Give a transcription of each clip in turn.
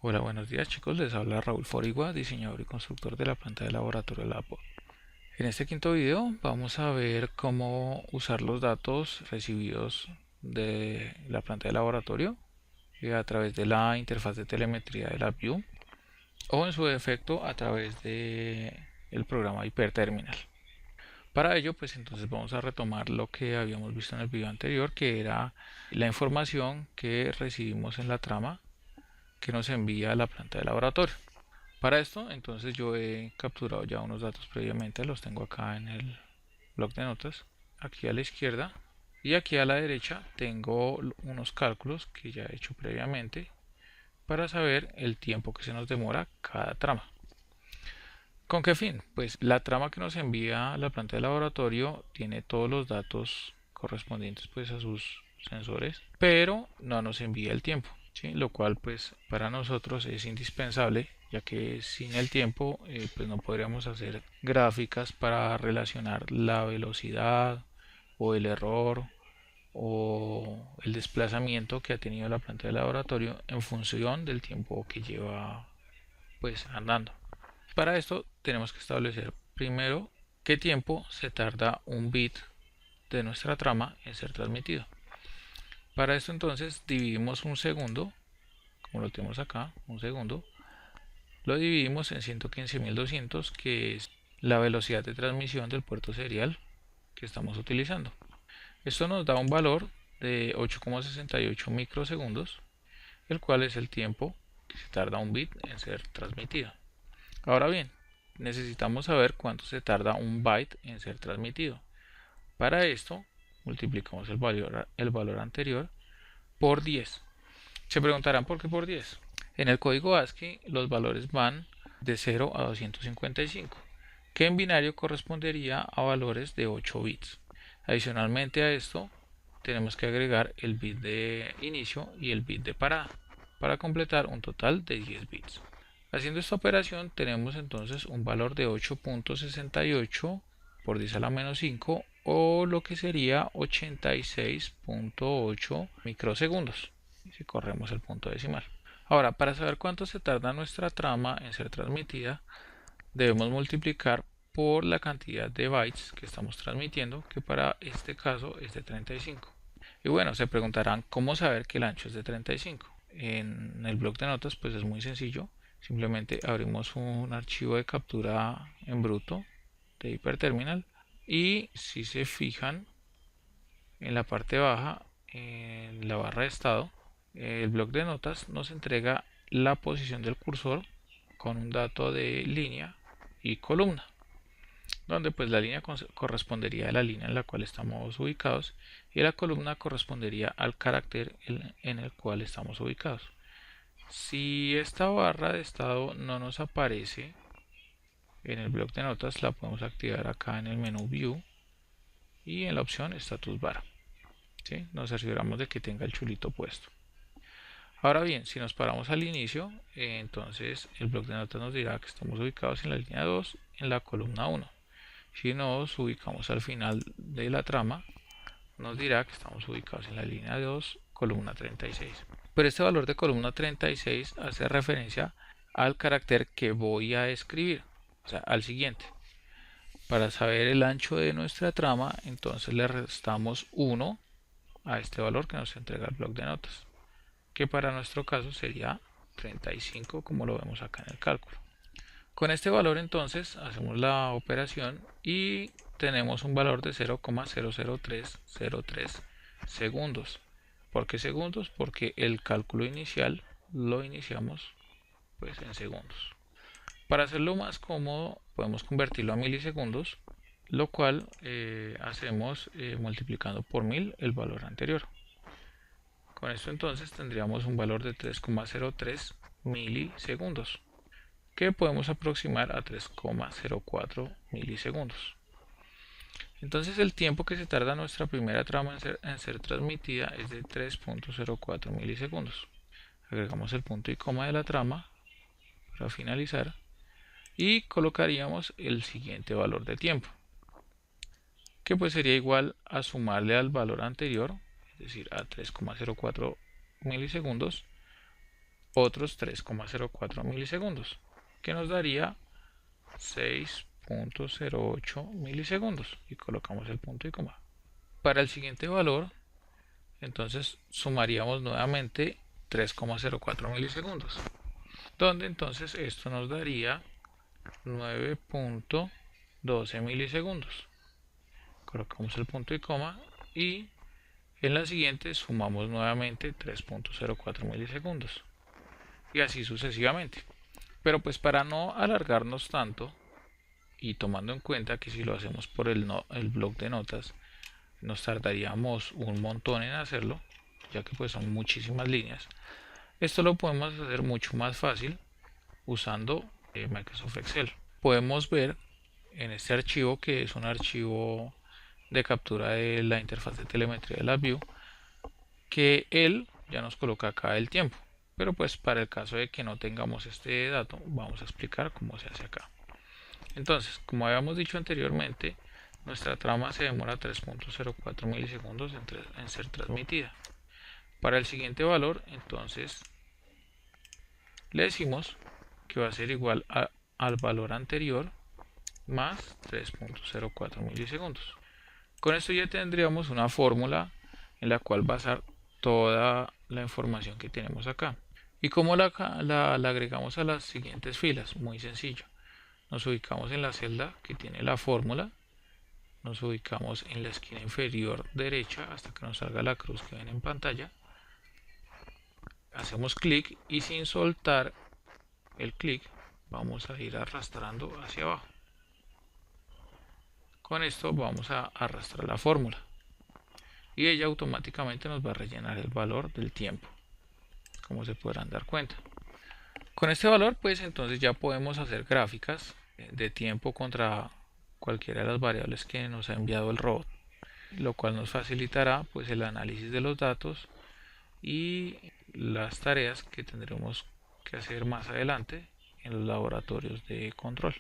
Hola, buenos días chicos, les habla Raúl Forigua, diseñador y constructor de la planta de laboratorio de la APO. En este quinto video vamos a ver cómo usar los datos recibidos de la planta de laboratorio a través de la interfaz de telemetría de la View o en su defecto a través de el programa Hyperterminal. Para ello, pues entonces vamos a retomar lo que habíamos visto en el video anterior, que era la información que recibimos en la trama que nos envía a la planta de laboratorio. Para esto, entonces yo he capturado ya unos datos previamente, los tengo acá en el bloc de notas, aquí a la izquierda, y aquí a la derecha tengo unos cálculos que ya he hecho previamente para saber el tiempo que se nos demora cada trama. ¿Con qué fin? Pues la trama que nos envía la planta de laboratorio tiene todos los datos correspondientes pues a sus sensores, pero no nos envía el tiempo, ¿sí? Lo cual pues para nosotros es indispensable, ya que sin el tiempo pues no podríamos hacer gráficas para relacionar la velocidad o el error o el desplazamiento que ha tenido la planta de laboratorio en función del tiempo que lleva pues andando. Para esto tenemos que establecer primero qué tiempo se tarda un bit de nuestra trama en ser transmitido. Para esto entonces dividimos un segundo, como lo tenemos acá, un segundo, lo dividimos en 115.200, que es la velocidad de transmisión del puerto serial que estamos utilizando. Esto nos da un valor de 8,68 microsegundos, el cual es el tiempo que se tarda un bit en ser transmitido. Ahora bien, necesitamos saber cuánto se tarda un byte en ser transmitido. Para esto, multiplicamos el valor anterior por 10. Se preguntarán por qué por 10. En el código ASCII los valores van de 0 a 255, que en binario correspondería a valores de 8 bits. Adicionalmente a esto, tenemos que agregar el bit de inicio y el bit de parada para completar un total de 10 bits. Haciendo esta operación tenemos entonces un valor de 8,68 por 10 a la menos 5 o lo que sería 86,8 microsegundos si corremos el punto decimal. Ahora, para saber cuánto se tarda nuestra trama en ser transmitida, debemos multiplicar por la cantidad de bytes que estamos transmitiendo, que para este caso es de 35. Y bueno, se preguntarán cómo saber que el ancho es de 35. En el bloc de notas pues es muy sencillo. Simplemente abrimos un archivo de captura en bruto de Hyperterminal y si se fijan en la parte baja, en la barra de estado, el bloc de notas nos entrega la posición del cursor con un dato de línea y columna, donde pues la línea correspondería a la línea en la cual estamos ubicados y la columna correspondería al carácter en el cual estamos ubicados. Si esta barra de estado no nos aparece en el bloc de notas, la podemos activar acá en el menú View y en la opción Status Bar. ¿Sí? Nos aseguramos de que tenga el chulito puesto. Ahora bien, si nos paramos al inicio, entonces el bloc de notas nos dirá que estamos ubicados en la línea 2, en la columna 1. Si nos ubicamos al final de la trama, nos dirá que estamos ubicados en la línea 2, columna 36. Pero este valor de columna 36 hace referencia al carácter que voy a escribir, o sea, al siguiente. Para saber el ancho de nuestra trama, entonces le restamos 1 a este valor que nos entrega el bloc de notas, que para nuestro caso sería 35, como lo vemos acá en el cálculo. Con este valor entonces hacemos la operación y tenemos un valor de 0,00303 segundos. ¿Por qué segundos? Porque el cálculo inicial lo iniciamos pues en segundos. Para hacerlo más cómodo podemos convertirlo a milisegundos, lo cual hacemos multiplicando por 1000 el valor anterior. Con esto entonces tendríamos un valor de 3,03 milisegundos, que podemos aproximar a 3,04 milisegundos. Entonces el tiempo que se tarda nuestra primera trama en ser transmitida es de 3,04 milisegundos. Agregamos el punto y coma de la trama para finalizar y colocaríamos el siguiente valor de tiempo, que pues sería igual a sumarle al valor anterior, es decir, a 3,04 milisegundos, otros 3,04 milisegundos, que nos daría 6,08 milisegundos, y colocamos el punto y coma. Para el siguiente valor, entonces sumaríamos nuevamente 3,04 milisegundos, donde entonces esto nos daría 9,12 milisegundos. Colocamos el punto y coma, y en la siguiente sumamos nuevamente 3,04 milisegundos, y así sucesivamente. Pero pues para no alargarnos tanto, y tomando en cuenta que si lo hacemos por el blog de notas nos tardaríamos un montón en hacerlo, ya que pues son muchísimas líneas, esto lo podemos hacer mucho más fácil usando Microsoft Excel. Podemos ver en este archivo, que es un archivo de captura de la interfaz de telemetría de LabVIEW, que él ya nos coloca acá el tiempo, pero pues para el caso de que no tengamos este dato, vamos a explicar cómo se hace acá. Entonces, como habíamos dicho anteriormente, nuestra trama se demora 3,04 milisegundos en ser transmitida. Para el siguiente valor, entonces, le decimos que va a ser igual al valor anterior más 3,04 milisegundos. Con esto ya tendríamos una fórmula en la cual basar toda la información que tenemos acá. ¿Y cómo la agregamos a las siguientes filas? Muy sencillo. Nos ubicamos en la celda que tiene la fórmula, nos ubicamos en la esquina inferior derecha hasta que nos salga la cruz que ven en pantalla, hacemos clic y sin soltar el clic vamos a ir arrastrando hacia abajo. Con esto vamos a arrastrar la fórmula y ella automáticamente nos va a rellenar el valor del tiempo, como se podrán dar cuenta. Con este valor pues entonces ya podemos hacer gráficas de tiempo contra cualquiera de las variables que nos ha enviado el robot, lo cual nos facilitará pues el análisis de los datos y las tareas que tendremos que hacer más adelante en los laboratorios de control.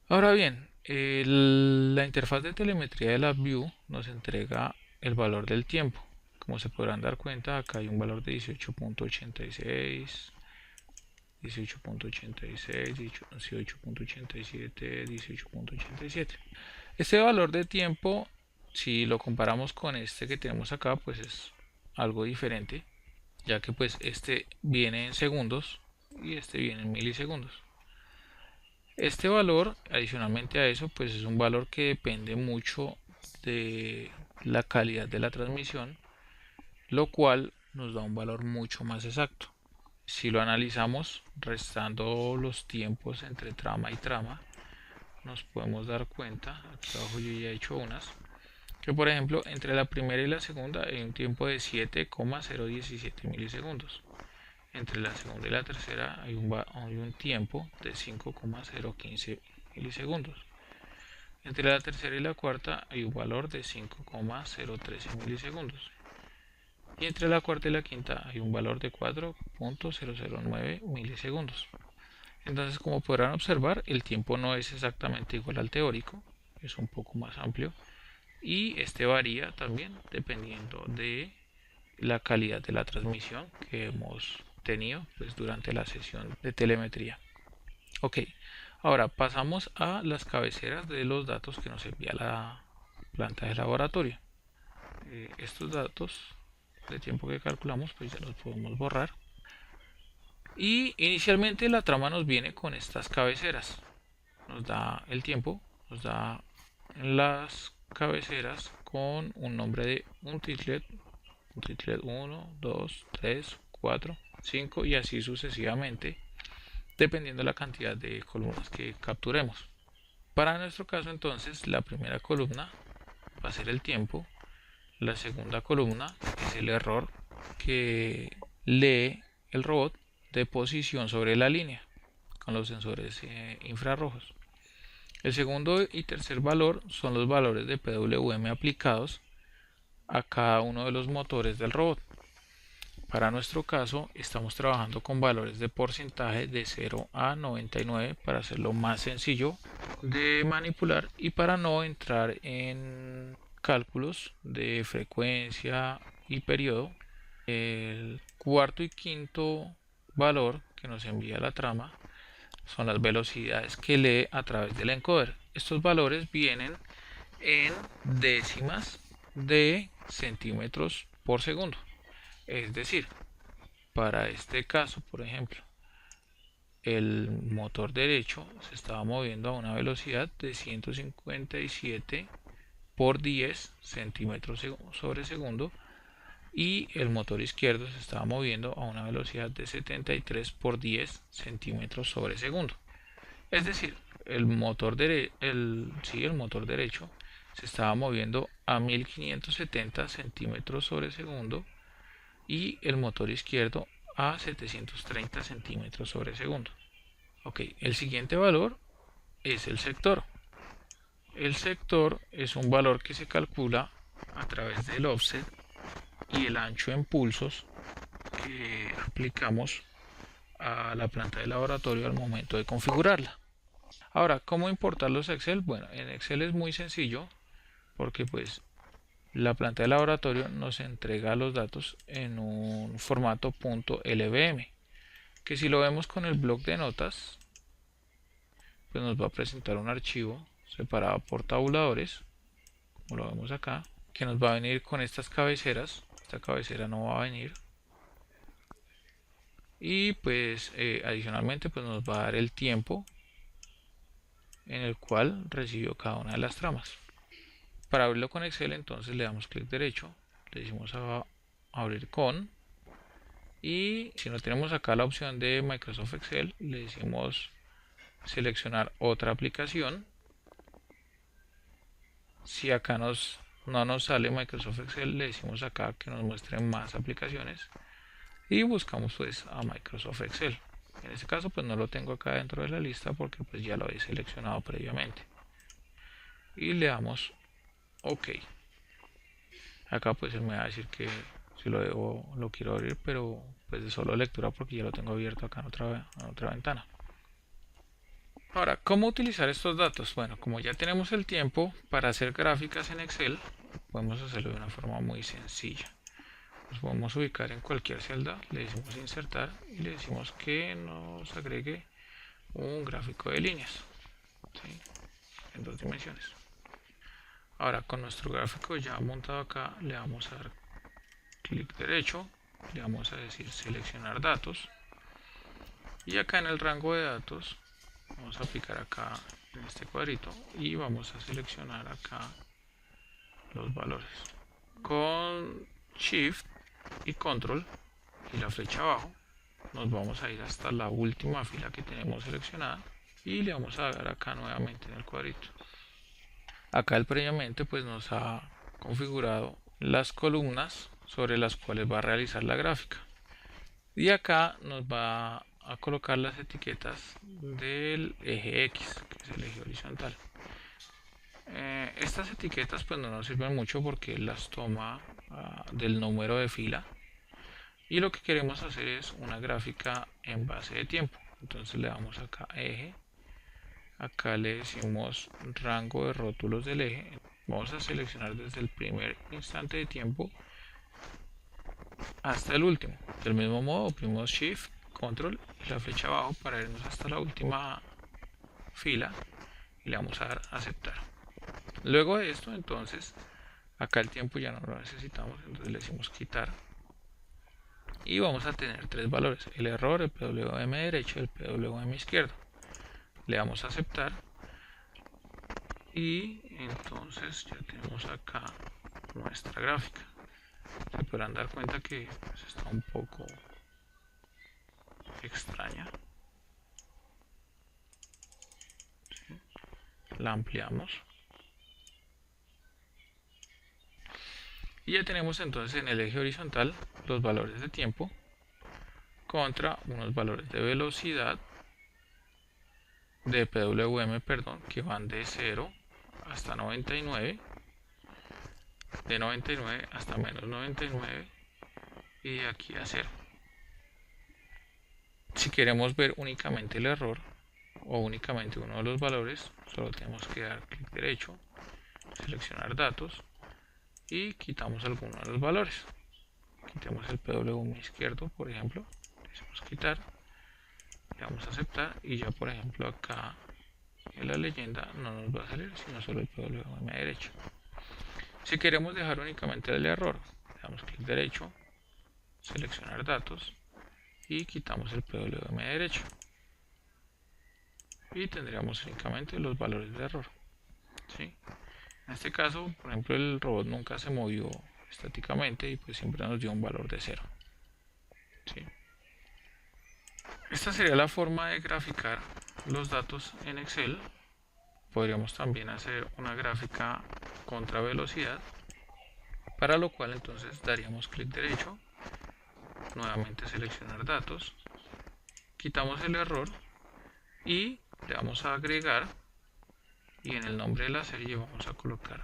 Ahora bien, la interfaz de telemetría de LabVIEW nos entrega el valor del tiempo. Como se podrán dar cuenta, acá hay un valor de 18,86, 18,86, 18,87, 18,87. Este valor de tiempo, si lo comparamos con este que tenemos acá, pues es algo diferente, ya que pues este viene en segundos y este viene en milisegundos. Este valor, adicionalmente a eso, pues es un valor que depende mucho de la calidad de la transmisión, lo cual nos da un valor mucho más exacto. Si lo analizamos restando los tiempos entre trama y trama, nos podemos dar cuenta, aquí abajo yo ya he hecho unas, que por ejemplo entre la primera y la segunda hay un tiempo de 7,017 milisegundos. Entre la segunda y la tercera hay un tiempo de 5,015 milisegundos. Entre la tercera y la cuarta hay un valor de 5,013 milisegundos. Y entre la cuarta y la quinta hay un valor de 4,009 milisegundos. Entonces, como podrán observar, el tiempo no es exactamente igual al teórico, es un poco más amplio y este varía también dependiendo de la calidad de la transmisión que hemos tenido pues, durante la sesión de telemetría. Ok, ahora pasamos a las cabeceras de los datos que nos envía la planta de laboratorio. Estos datos de tiempo que calculamos pues ya los podemos borrar, y inicialmente la trama nos viene con estas cabeceras, nos da el tiempo, nos da las cabeceras con un nombre de un triplet 1, 2, 3, 4, 5 y así sucesivamente, dependiendo de la cantidad de columnas que capturemos. Para nuestro caso entonces la primera columna va a ser el tiempo, la segunda columna es el error que lee el robot de posición sobre la línea con los sensores infrarrojos. El segundo y tercer valor son los valores de PWM aplicados a cada uno de los motores del robot. Para nuestro caso estamos trabajando con valores de porcentaje de 0 a 99 para hacerlo más sencillo de manipular y para no entrar en cálculos de frecuencia y periodo. El cuarto y quinto valor que nos envía la trama son las velocidades que lee a través del encoder. Estos valores vienen en décimas de centímetros por segundo. Es decir, para este caso, por ejemplo, el motor derecho se estaba moviendo a una velocidad de 157 por 10 centímetros sobre segundo, y el motor izquierdo se estaba moviendo a una velocidad de 73 por 10 centímetros sobre segundo. Es decir, el motor derecho se estaba moviendo a 1570 centímetros sobre segundo y el motor izquierdo a 730 centímetros sobre segundo. Ok, el siguiente valor es el sector. El sector es un valor que se calcula a través del offset y el ancho en pulsos que aplicamos a la planta de laboratorio al momento de configurarla. Ahora, ¿cómo importarlos a Excel? Bueno, en Excel es muy sencillo porque pues la planta de laboratorio nos entrega los datos en un formato .lvm, que si lo vemos con el bloc de notas, pues nos va a presentar un archivo separado por tabuladores, como lo vemos acá, que nos va a venir con estas cabeceras. Esta cabecera no va a venir. Y pues adicionalmente pues nos va a dar el tiempo en el cual recibió cada una de las tramas. Para abrirlo con Excel, entonces le damos clic derecho, le decimos a abrir con, y si no tenemos acá la opción de Microsoft Excel, le decimos seleccionar otra aplicación. Si acá no nos sale Microsoft Excel, le decimos acá que nos muestren más aplicaciones y buscamos pues a Microsoft Excel. En este caso pues no lo tengo acá dentro de la lista porque pues ya lo he seleccionado previamente, y le damos OK. Acá pues él me va a decir que si lo quiero abrir, pero pues de solo lectura porque ya lo tengo abierto acá en otra ventana. Ahora, ¿cómo utilizar estos datos? Bueno, como ya tenemos el tiempo para hacer gráficas en Excel, podemos hacerlo de una forma muy sencilla. Nos podemos ubicar en cualquier celda, le decimos insertar y le decimos que nos agregue un gráfico de líneas, ¿sí?, en 2 dimensiones. Ahora, con nuestro gráfico ya montado acá, le vamos a dar clic derecho, le vamos a decir seleccionar datos, y acá en el rango de datos vamos a aplicar acá en este cuadrito y vamos a seleccionar acá los valores. Con Shift y Control y la flecha abajo nos vamos a ir hasta la última fila que tenemos seleccionada y le vamos a dar acá nuevamente en el cuadrito. Acá el previamente pues nos ha configurado las columnas sobre las cuales va a realizar la gráfica, y acá nos va a colocar las etiquetas del eje X, que es el eje horizontal. Estas etiquetas pues no nos sirven mucho porque las toma del número de fila, y lo que queremos hacer es una gráfica en base de tiempo. Entonces le damos acá eje, acá le decimos rango de rótulos del eje, vamos a seleccionar desde el primer instante de tiempo hasta el último. Del mismo modo oprimimos Shift, Control y la flecha abajo para irnos hasta la última fila y le vamos a dar a aceptar. Luego de esto, entonces acá el tiempo ya no lo necesitamos, entonces le decimos quitar y vamos a tener 3 valores: el error, el PWM derecho y el PWM izquierdo. Le damos a aceptar y entonces ya tenemos acá nuestra gráfica. Se podrán dar cuenta que pues, está un poco extraña. ¿Sí? La ampliamos y ya tenemos entonces en el eje horizontal los valores de tiempo contra unos valores de velocidad de PWM, perdón, que van de 0 hasta 99, de 99 hasta menos 99 y de aquí a 0. Si queremos ver únicamente el error o únicamente uno de los valores, solo tenemos que dar clic derecho, seleccionar datos y quitamos alguno de los valores. Quitemos el PWM izquierdo, por ejemplo, decimos quitar, le damos a aceptar y ya por ejemplo acá en la leyenda no nos va a salir sino solo el PWM derecho. Si queremos dejar únicamente el error, le damos clic derecho, seleccionar datos y quitamos el PWM derecho y tendríamos únicamente los valores de error, ¿sí? En este caso, por ejemplo, el robot nunca se movió estáticamente y pues siempre nos dio un valor de 0, ¿sí? Esta sería la forma de graficar los datos en Excel. Podríamos también hacer una gráfica contra velocidad, para lo cual entonces daríamos clic derecho, nuevamente seleccionar datos, quitamos el error y le vamos a agregar, y en el nombre de la serie vamos a colocar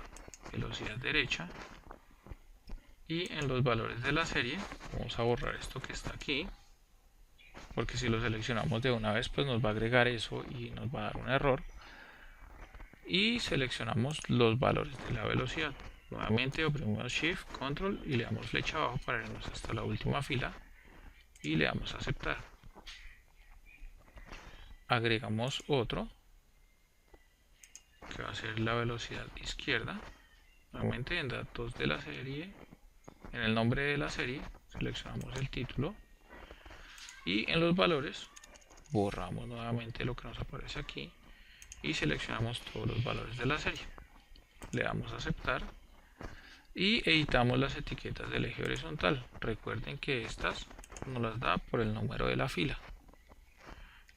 velocidad derecha, y en los valores de la serie vamos a borrar esto que está aquí, porque si lo seleccionamos de una vez pues nos va a agregar eso y nos va a dar un error. Y seleccionamos los valores de la velocidad, nuevamente oprimimos Shift, Control y le damos flecha abajo para irnos hasta la última fila y le damos a aceptar. Agregamos otro que va a ser la velocidad izquierda, nuevamente en datos de la serie, en el nombre de la serie seleccionamos el título y en los valores borramos nuevamente lo que nos aparece aquí y seleccionamos todos los valores de la serie, le damos a aceptar y editamos las etiquetas del eje horizontal. Recuerden que estas nos las da por el número de la fila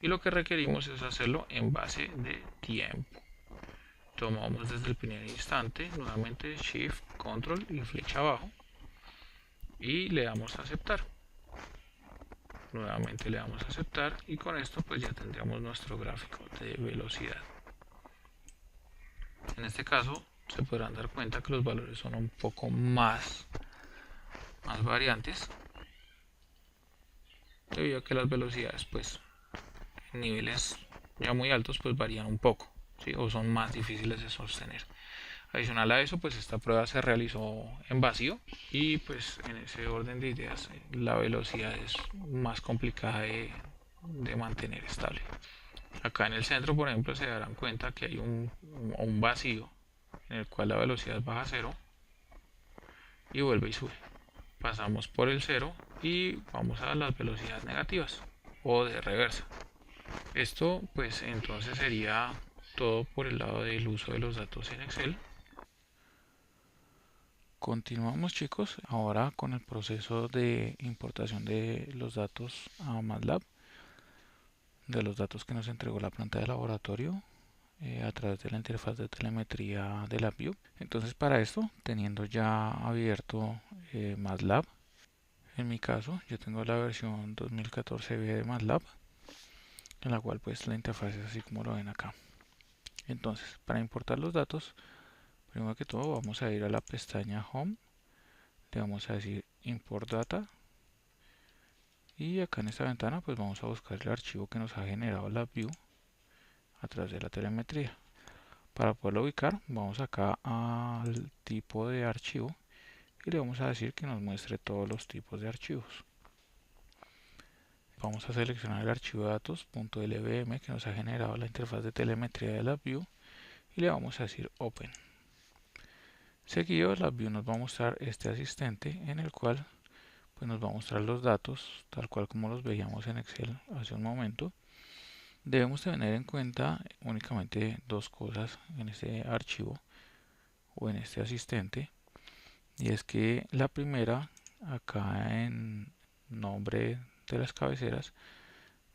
y lo que requerimos es hacerlo en base de tiempo. Tomamos desde el primer instante, nuevamente Shift, Control y flecha abajo y le damos a aceptar. Nuevamente le damos a aceptar y con esto pues ya tendríamos nuestro gráfico de velocidad. En este caso se podrán dar cuenta que los valores son un poco más variantes, debido a que las velocidades pues en niveles ya muy altos pues varían un poco, ¿sí? O son más difíciles de sostener. Adicional a eso, pues esta prueba se realizó en vacío y pues en ese orden de ideas la velocidad es más complicada de mantener estable. Acá en el centro, por ejemplo, se darán cuenta que hay un vacío en el cual la velocidad baja a 0 y vuelve y sube. Pasamos por el 0 y vamos a las velocidades negativas o de reversa. Esto pues entonces sería todo por el lado del uso de los datos en Excel. Continuamos, chicos, ahora con el proceso de importación de los datos a MATLAB, de los datos que nos entregó la planta de laboratorio a través de la interfaz de telemetría de LabVIEW. Entonces, para esto, teniendo ya abierto MATLAB, en mi caso yo tengo la versión 2014B de MATLAB, en la cual pues la interfaz es así como lo ven acá. Entonces, para importar los datos, primero que todo vamos a ir a la pestaña Home, le vamos a decir Import Data y acá en esta ventana pues vamos a buscar el archivo que nos ha generado LabVIEW a través de la telemetría. Para poderlo ubicar vamos acá al tipo de archivo y le vamos a decir que nos muestre todos los tipos de archivos. Vamos a seleccionar el archivo de datos .lvm que nos ha generado la interfaz de telemetría de LabVIEW y le vamos a decir Open. Seguido, LabVIEW nos va a mostrar este asistente en el cual pues nos va a mostrar los datos tal cual como los veíamos en Excel hace un momento. Debemos tener en cuenta únicamente dos cosas en este archivo o en este asistente, y es que la primera, acá en nombre de las cabeceras,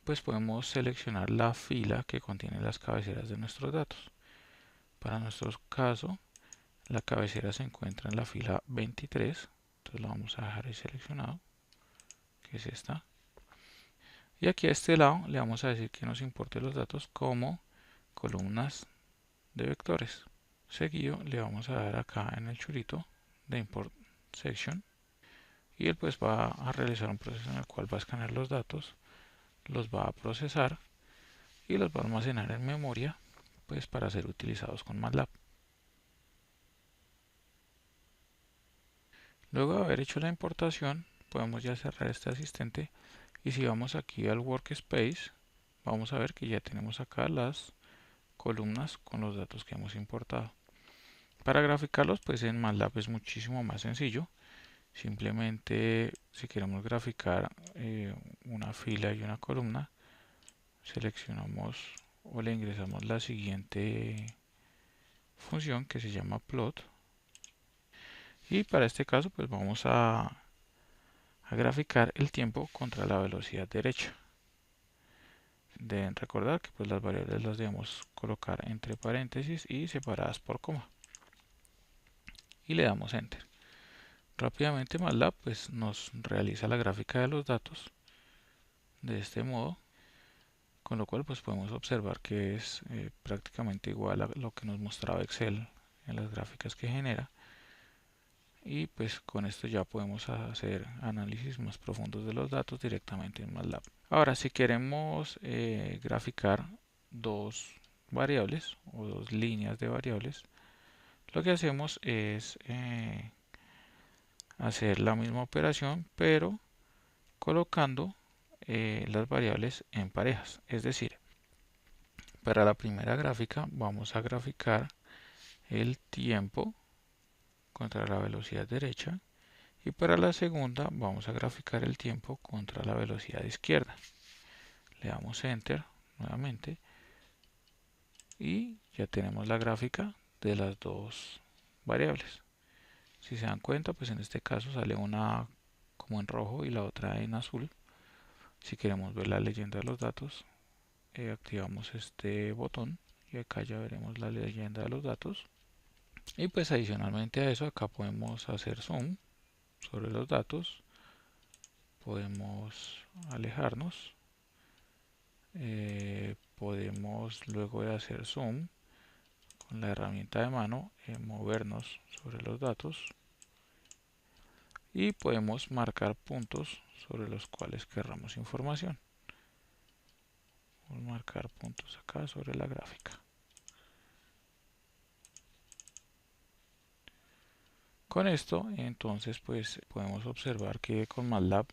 pues podemos seleccionar la fila que contiene las cabeceras de nuestros datos. Para nuestro caso, la cabecera se encuentra en la fila 23, entonces lo vamos a dejar ahí seleccionado, que es esta. Y aquí a este lado le vamos a decir que nos importe los datos como columnas de vectores. Seguido le vamos a dar acá en el churrito de Import Section y él pues va a realizar un proceso en el cual va a escanear los datos, los va a procesar y los va a almacenar en memoria pues para ser utilizados con MATLAB. Luego de haber hecho la importación podemos ya cerrar este asistente Y si vamos aquí al Workspace, vamos a ver que ya tenemos acá las columnas con los datos que hemos importado. Para graficarlos, pues en MATLAB es muchísimo más sencillo. Simplemente, si queremos graficar una fila y una columna, seleccionamos o le ingresamos la siguiente función que se llama plot. Y para este caso, pues vamos a graficar el tiempo contra la velocidad derecha. Deben recordar que pues las variables las debemos colocar entre paréntesis y separadas por coma. Y le damos Enter. Rápidamente MATLAB pues nos realiza la gráfica de los datos de este modo, con lo cual pues podemos observar que es prácticamente igual a lo que nos mostraba Excel en las gráficas que genera. Y pues con esto ya podemos hacer análisis más profundos de los datos directamente en MATLAB. Ahora, si queremos graficar dos variables o dos líneas de variables, lo que hacemos es hacer la misma operación, pero colocando las variables en parejas. Es decir, para la primera gráfica vamos a graficar el tiempo contra la velocidad derecha y para la segunda vamos a graficar el tiempo contra la velocidad izquierda. Le damos Enter nuevamente y ya tenemos la gráfica de las dos variables. Si se dan cuenta, pues en este caso sale una como en rojo y la otra en azul. Si queremos ver la leyenda de los datos, activamos este botón y acá ya veremos la leyenda de los datos. Y pues adicionalmente a eso, acá podemos hacer zoom sobre los datos, podemos alejarnos, podemos luego de hacer zoom con la herramienta de mano movernos sobre los datos y podemos marcar puntos sobre los cuales querramos información. Vamos a marcar puntos acá sobre la gráfica. Con esto entonces pues podemos observar que con MATLAB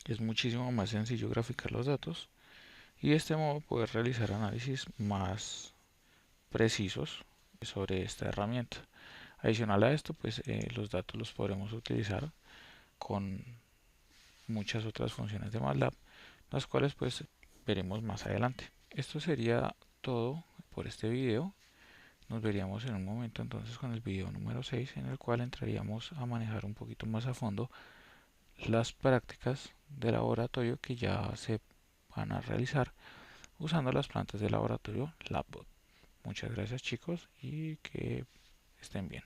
es muchísimo más sencillo graficar los datos y de este modo poder realizar análisis más precisos sobre esta herramienta. Adicional a esto, pues los datos los podremos utilizar con muchas otras funciones de MATLAB, las cuales pues veremos más adelante. Esto sería todo por este video. Nos veríamos en un momento entonces con el video número 6 en el cual entraríamos a manejar un poquito más a fondo las prácticas de laboratorio que ya se van a realizar usando las plantas de laboratorio LabBot. Muchas gracias chicos y que estén bien.